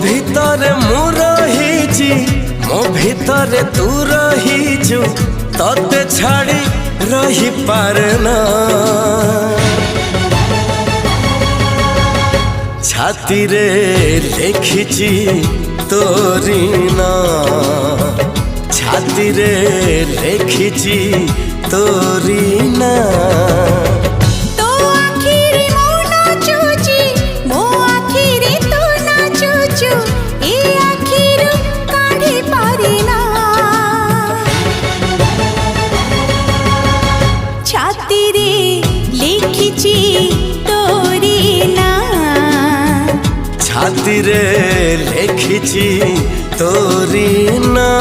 ভিতরে মু রহিছি মো ভিতরে তু রহিছু ততে ছাড়ি রহি পারে না ছাতি রে লেখিছি তোরি না ছাতি রে লেখিছি তোরি না ছাতি রে লেখিছি তোরি না।